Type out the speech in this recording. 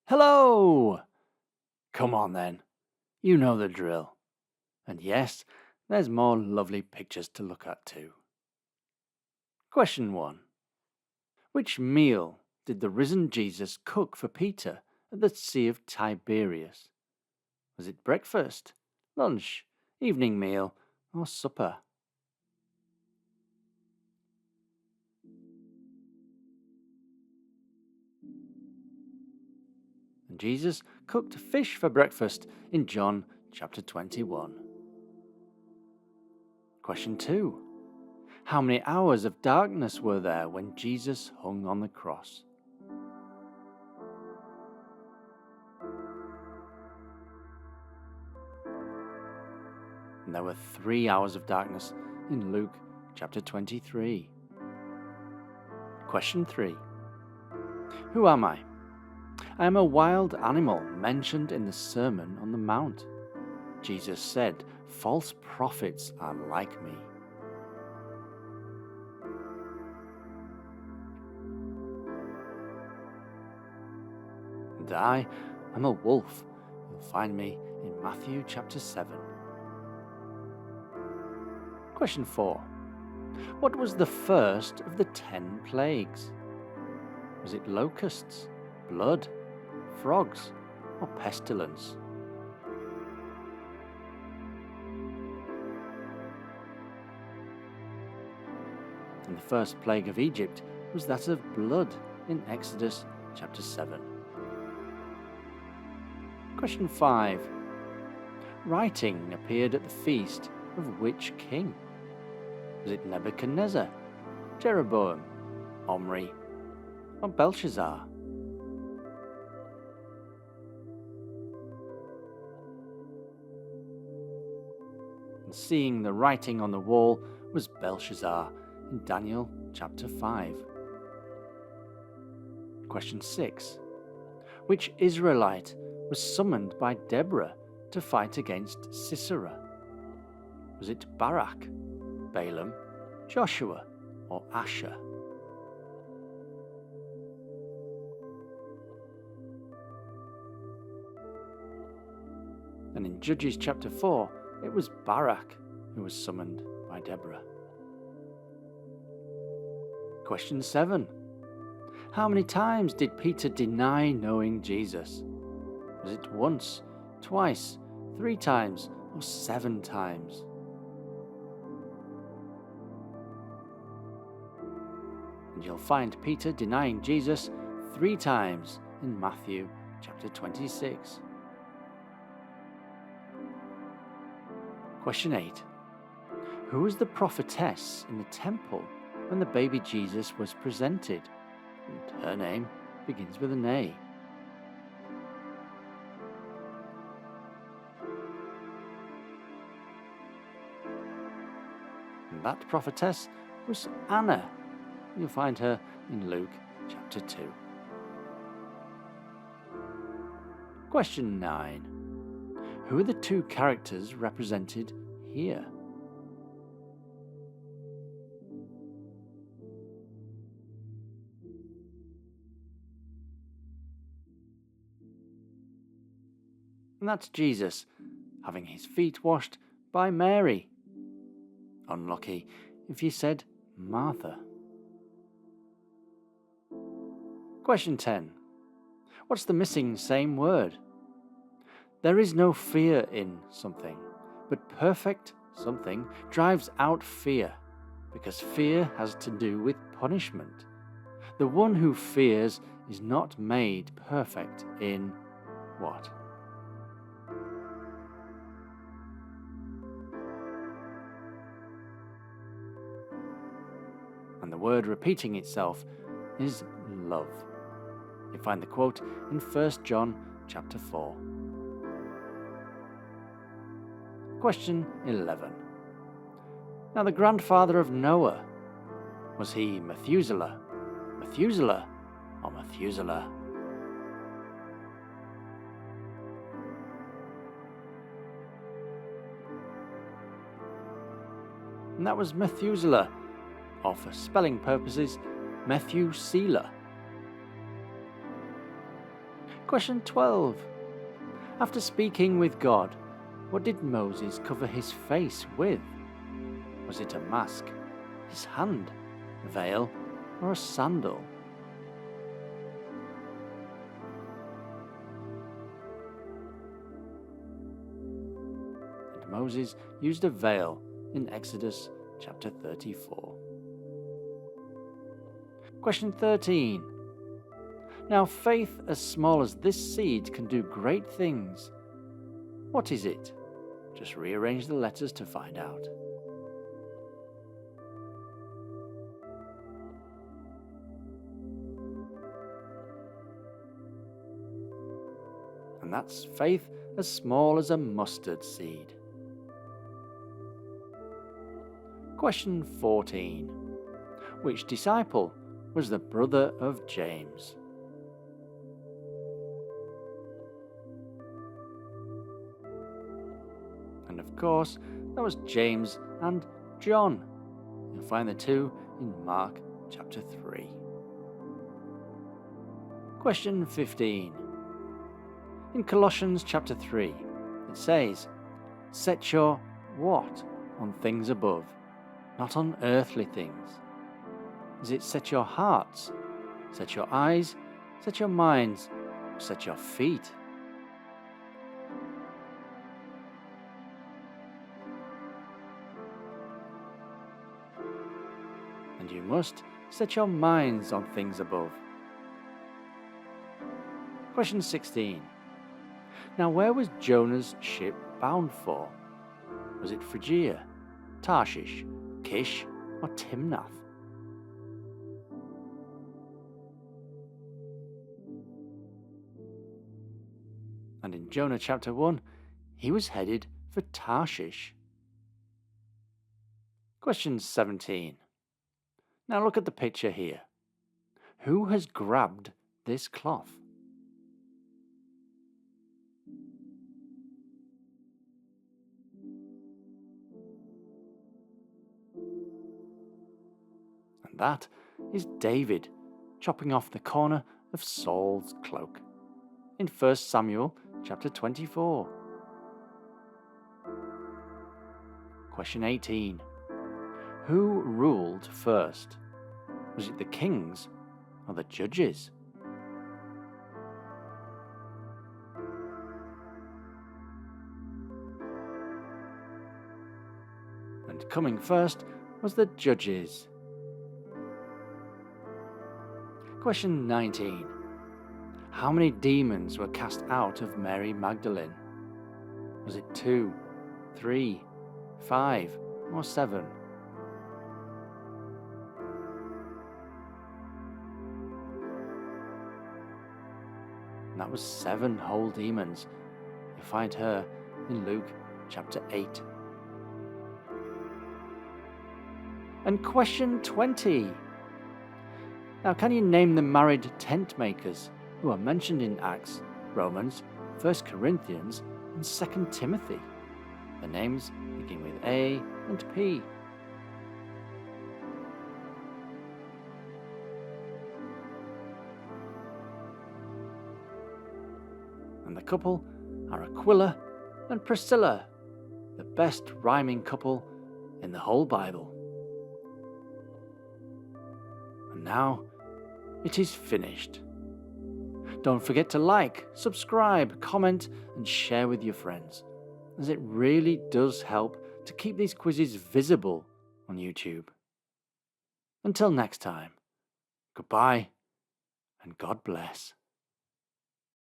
Hello! Come on then, you know the drill. And yes, there's more lovely pictures to look at too. Question 1. Which meal did the risen Jesus cook for Peter at the Sea of Tiberias? Was it breakfast, lunch, evening meal, or supper? And Jesus cooked fish for breakfast in John chapter 21. Question 2. How many hours of darkness were there when Jesus hung on the cross? And there were 3 hours of darkness in Luke chapter 23. Question 3. Who am I? I am a wild animal mentioned in the Sermon on the Mount. Jesus said, false prophets are like me. And I am a wolf. You'll find me in Matthew chapter 7. Question 4. What was the first of the 10 plagues? Was it locusts, blood, frogs, or pestilence? And the first plague of Egypt was that of blood in Exodus chapter 7. Question 5. Writing appeared at the feast of which king? Was it Nebuchadnezzar, Jeroboam, Omri, or Belshazzar? And seeing the writing on the wall was Belshazzar in Daniel chapter 5. Question 6. Which Israelite was summoned by Deborah to fight against Sisera? Was it Barak, Balaam, Joshua, or Asher? And in Judges chapter 4, it was Barak who was summoned by Deborah. Question 7. How many times did Peter deny knowing Jesus? Was it once, twice, 3 times, or 7 times? And you'll find Peter denying Jesus 3 times in Matthew chapter 26. Question 8. Who was the prophetess in the temple when the baby Jesus was presented? And her name begins with an A. And that prophetess was Anna. You'll find her in Luke chapter 2. Question 9. Who are the 2 characters represented here? And that's Jesus having his feet washed by Mary. Unlucky if you said Martha. Question 10. What's the missing same word? There is no fear in something, but perfect something drives out fear, because fear has to do with punishment. The one who fears is not made perfect in what? And the word repeating itself is love. You find the quote in 1 John chapter 4. Question 11. Now the grandfather of Noah, was he Methuselah, Methuselah, or Methuselah? And that was Methuselah, or for spelling purposes, Methuselah. Question 12. After speaking with God, what did Moses cover his face with? Was it a mask, his hand, a veil, or a sandal? And Moses used a veil in Exodus chapter 34. Question 13. Now faith as small as this seed can do great things. What is it? Just rearrange the letters to find out. And that's faith as small as a mustard seed. Question 14. Which disciple was the brother of James? And of course, that was James and John. You'll find the two in Mark chapter 3. Question 15. In Colossians chapter 3, it says, "Set your what on things above, not on earthly things." Is it set your hearts, set your eyes, set your minds, or set your feet? And you must set your minds on things above. Question 16. Now where was Jonah's ship bound for? Was it Phrygia, Tarshish, Kish, or Timnath? And in Jonah chapter 1, he was headed for Tarshish. Question 17. Now look at the picture here. Who has grabbed this cloth? And that is David chopping off the corner of Saul's cloak in 1 Samuel chapter 24. Question 18. Who ruled first? Was it the kings or the judges? And coming first was the judges. Question 19. How many demons were cast out of Mary Magdalene? Was it 2, 3, 5, or 7? And that was 7 whole demons. You'll find her in Luke chapter 8. And question 20. Now can you name the married tent makers who are mentioned in Acts, Romans, 1 Corinthians and 2 Timothy? The names begin with A and P. And the couple are Aquila and Priscilla, the best rhyming couple in the whole Bible. And now it is finished. Don't forget to like, subscribe, comment and share with your friends, as it really does help to keep these quizzes visible on YouTube. Until next time, goodbye and God bless.